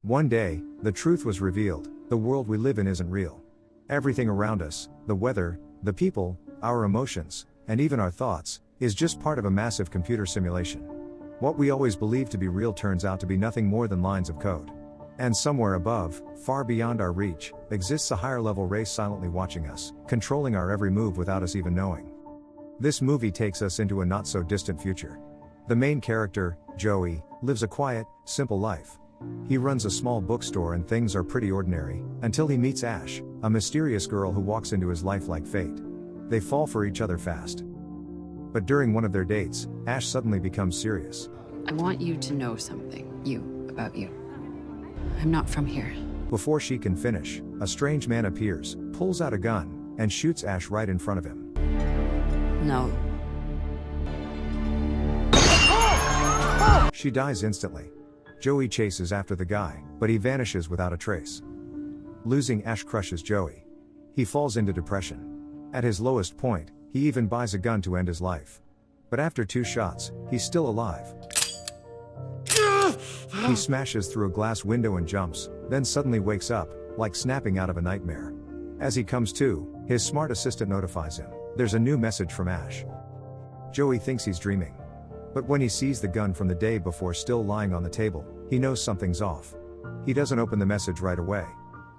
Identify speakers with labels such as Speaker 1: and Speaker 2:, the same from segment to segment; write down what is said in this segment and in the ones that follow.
Speaker 1: One day, the truth was revealed: the world we live in isn't real. Everything around us, the weather, the people, our emotions, and even our thoughts, is just part of a massive computer simulation. What we always believed to be real turns out to be nothing more than lines of code. And somewhere above, far beyond our reach, exists a higher level race silently watching us, controlling our every move without us even knowing. This movie takes us into a not so distant future. The main character, Joey, lives a quiet, simple life. He runs a small bookstore and things are pretty ordinary, until he meets Ash, a mysterious girl who walks into his life like fate. They fall for each other fast. But during one of their dates, Ash suddenly becomes serious.
Speaker 2: I want you to know something, about you. I'm not from here.
Speaker 1: Before she can finish, a strange man appears, pulls out a gun, and shoots Ash right in front of him.
Speaker 2: No.
Speaker 1: She dies instantly. Joey chases after the guy, but he vanishes without a trace. Losing Ash crushes Joey. He falls into depression. At his lowest point, he even buys a gun to end his life. But after 2 shots, he's still alive. He smashes through a glass window and jumps, then suddenly wakes up, like snapping out of a nightmare. As he comes to, his smart assistant notifies him: there's a new message from Ash. Joey thinks he's dreaming. But when he sees the gun from the day before still lying on the table, he knows something's off. He doesn't open the message right away.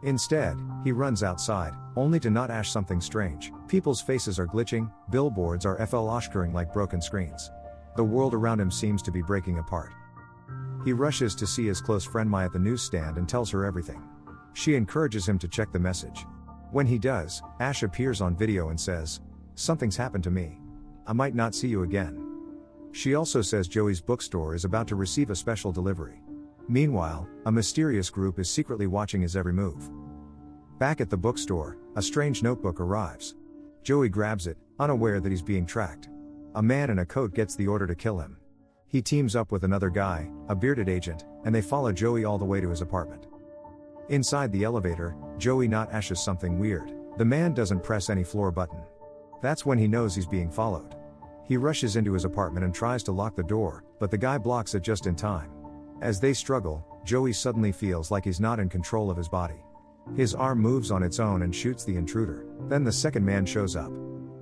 Speaker 1: Instead, he runs outside, only to not Ash something strange. People's faces are glitching, billboards are fl-oshkering like broken screens. The world around him seems to be breaking apart. He rushes to see his close friend Mai at the newsstand and tells her everything. She encourages him to check the message. When he does, Ash appears on video and says, "Something's happened to me. I might not see you again." She also says Joey's bookstore is about to receive a special delivery. Meanwhile, a mysterious group is secretly watching his every move. Back at the bookstore, a strange notebook arrives. Joey grabs it, unaware that he's being tracked. A man in a coat gets the order to kill him. He teams up with another guy, a bearded agent, and they follow Joey all the way to his apartment. Inside the elevator, Joey not Ashes something weird. The man doesn't press any floor button. That's when he knows he's being followed. He rushes into his apartment and tries to lock the door, but the guy blocks it just in time. As they struggle, Joey suddenly feels like he's not in control of his body. His arm moves on its own and shoots the intruder. Then the second man shows up.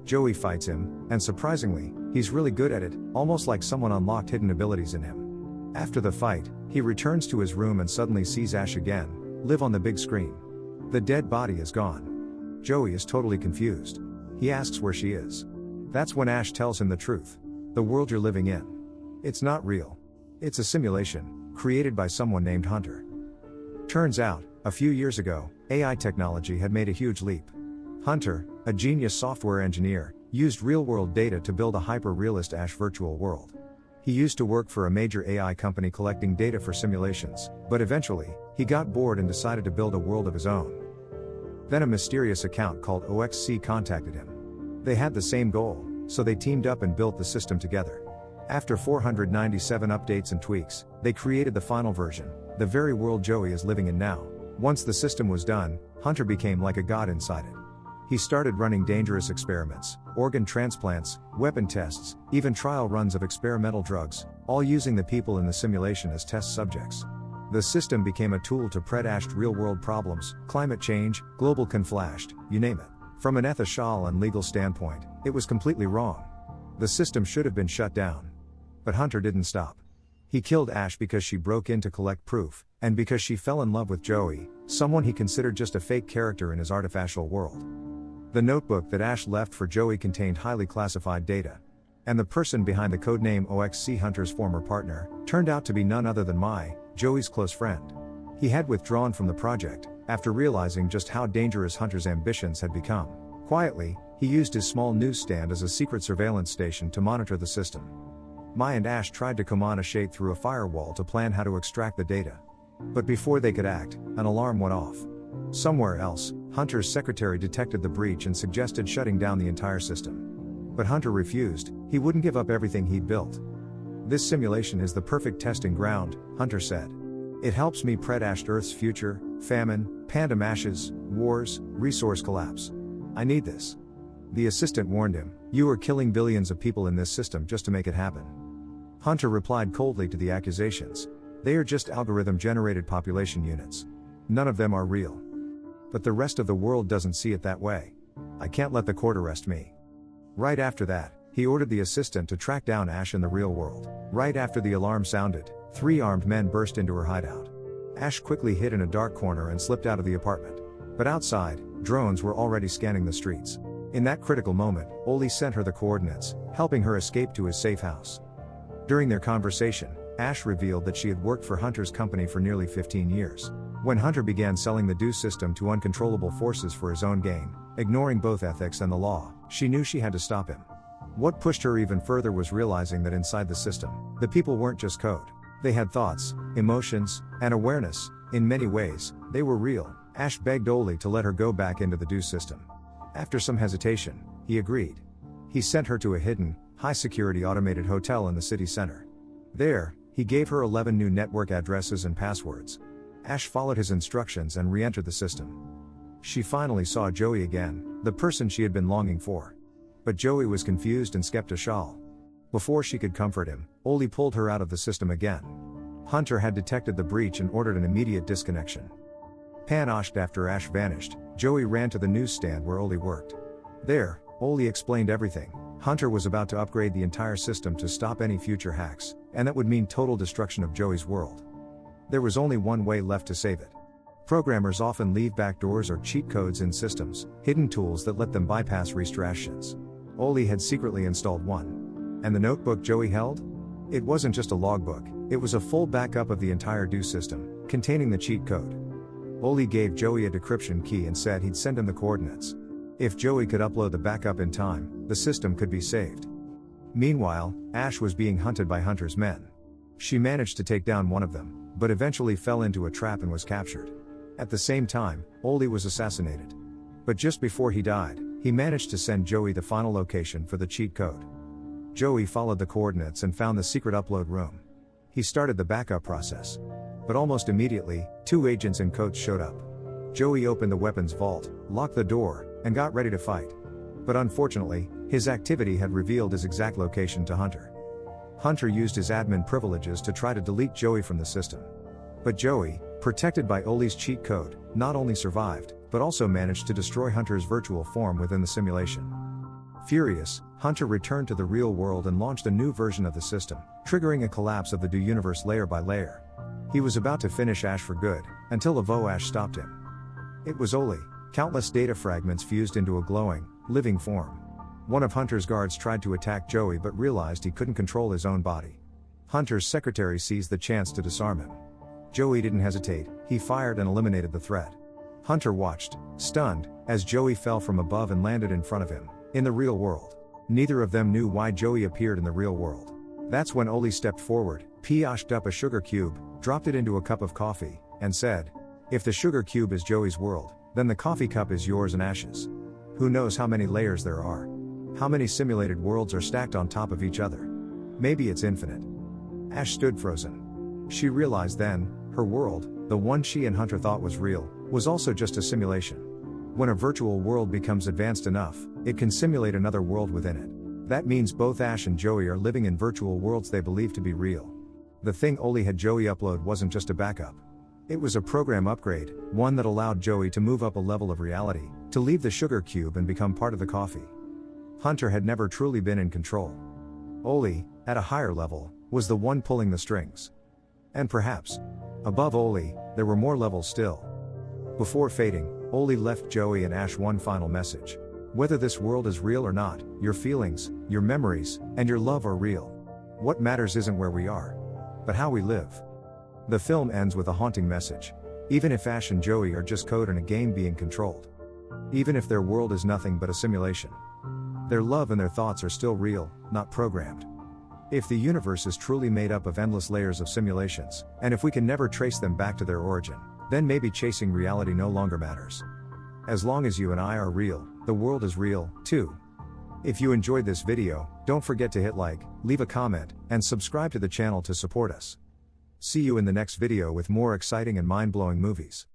Speaker 1: Joey fights him, and surprisingly, he's really good at it, almost like someone unlocked hidden abilities in him. After the fight, he returns to his room and suddenly sees Ash again, live on the big screen. The dead body is gone. Joey is totally confused. He asks where she is. That's when Ash tells him the truth. The world you're living in. It's not real. It's a simulation, created by someone named Hunter. Turns out, a few years ago, AI technology had made a huge leap. Hunter, a genius software engineer, used real-world data to build a hyper-realist Ash virtual world. He used to work for a major AI company collecting data for simulations, but eventually, he got bored and decided to build a world of his own. Then a mysterious account called OXC contacted him. They had the same goal, so they teamed up and built the system together. After 497 updates and tweaks, they created the final version, the very world Joey is living in now. Once the system was done, Hunter became like a god inside it. He started running dangerous experiments, organ transplants, weapon tests, even trial runs of experimental drugs, all using the people in the simulation as test subjects. The system became a tool to predash real-world problems, climate change, global conflict, you name it. From an ethical and legal standpoint, it was completely wrong. The system should have been shut down. But Hunter didn't stop. He killed Ash because she broke in to collect proof, and because she fell in love with Joey, someone he considered just a fake character in his artificial world. The notebook that Ash left for Joey contained highly classified data. And the person behind the codename OXC, Hunter's former partner, turned out to be none other than Mai, Joey's close friend. He had withdrawn from the project, after realizing just how dangerous Hunter's ambitions had become. Quietly, he used his small newsstand as a secret surveillance station to monitor the system. Mai and Ash tried to communicate through a firewall to plan how to extract the data. But before they could act, an alarm went off. Somewhere else, Hunter's secretary detected the breach and suggested shutting down the entire system. But Hunter refused. He wouldn't give up everything he'd built. "This simulation is the perfect testing ground," Hunter said. "It helps me predict Earth's future, famine, pandemic ashes, wars, resource collapse. I need this." The assistant warned him, "You are killing billions of people in this system just to make it happen." Hunter replied coldly to the accusations. They are just algorithm-generated population units. None of them are real. But the rest of the world doesn't see it that way. I can't let the court arrest me. Right after that, he ordered the assistant to track down Ash in the real world. Right after the alarm sounded, 3 armed men burst into her hideout. Ash quickly hid in a dark corner and slipped out of the apartment. But outside, drones were already scanning the streets. In that critical moment, Oli sent her the coordinates, helping her escape to his safe house. During their conversation, Ash revealed that she had worked for Hunter's company for nearly 15 years. When Hunter began selling the DEW system to uncontrollable forces for his own gain, ignoring both ethics and the law, she knew she had to stop him. What pushed her even further was realizing that inside the system, the people weren't just code. They had thoughts, emotions, and awareness. In many ways, they were real. Ash begged Oli to let her go back into the DEW system. After some hesitation, he agreed. He sent her to a hidden, high-security automated hotel in the city center. There, he gave her 11 new network addresses and passwords. Ash followed his instructions and re-entered the system. She finally saw Joey again, the person she had been longing for. But Joey was confused and skeptical. Before she could comfort him, Oli pulled her out of the system again. Hunter had detected the breach and ordered an immediate disconnection. Panicked after Ash vanished, Joey ran to the newsstand where Oli worked. There, Oli explained everything. Hunter was about to upgrade the entire system to stop any future hacks, and that would mean total destruction of Joey's world. There was only one way left to save it. Programmers often leave backdoors or cheat codes in systems, hidden tools that let them bypass restrictions. Oli had secretly installed one. And the notebook Joey held? It wasn't just a logbook, it was a full backup of the entire DEW system, containing the cheat code. Oli gave Joey a decryption key and said he'd send him the coordinates. If Joey could upload the backup in time, the system could be saved. Meanwhile, Ash was being hunted by Hunter's men. She managed to take down one of them, but eventually fell into a trap and was captured. At the same time, Oli was assassinated. But just before he died, he managed to send Joey the final location for the cheat code. Joey followed the coordinates and found the secret upload room. He started the backup process. But almost immediately, 2 agents in coats showed up. Joey opened the weapons vault, locked the door, and got ready to fight. But unfortunately, his activity had revealed his exact location to Hunter. Hunter used his admin privileges to try to delete Joey from the system. But Joey, protected by Oli's cheat code, not only survived, but also managed to destroy Hunter's virtual form within the simulation. Furious, Hunter returned to the real world and launched a new version of the system, triggering a collapse of the DEW universe layer by layer. He was about to finish Ash for good, until Ash stopped him. It was Oli. Countless data fragments fused into a glowing, living form. One of Hunter's guards tried to attack Joey but realized he couldn't control his own body. Hunter's secretary seized the chance to disarm him. Joey didn't hesitate, he fired and eliminated the threat. Hunter watched, stunned, as Joey fell from above and landed in front of him, in the real world. Neither of them knew why Joey appeared in the real world. That's when Oli stepped forward, picked up a sugar cube, dropped it into a cup of coffee, and said, "If the sugar cube is Joey's world, then the coffee cup is yours and Ash's. Who knows how many layers there are? How many simulated worlds are stacked on top of each other? Maybe it's infinite." Ash stood frozen. She realized then, her world, the one she and Hunter thought was real, was also just a simulation. When a virtual world becomes advanced enough, it can simulate another world within it. That means both Ash and Joey are living in virtual worlds they believe to be real. The thing Oli had Joey upload wasn't just a backup. It was a program upgrade, one that allowed Joey to move up a level of reality, to leave the sugar cube and become part of the coffee. Hunter had never truly been in control. Oli, at a higher level, was the one pulling the strings. And perhaps, above Oli, there were more levels still. Before fading, Oli left Joey and Ash one final message. Whether this world is real or not, your feelings, your memories, and your love are real. What matters isn't where we are, but how we live. The film ends with a haunting message. Even if Ash and Joey are just code in a game being controlled. Even if their world is nothing but a simulation. Their love and their thoughts are still real, not programmed. If the universe is truly made up of endless layers of simulations, and if we can never trace them back to their origin, then maybe chasing reality no longer matters. As long as you and I are real, the world is real, too. If you enjoyed this video, don't forget to hit like, leave a comment, and subscribe to the channel to support us. See you in the next video with more exciting and mind-blowing movies.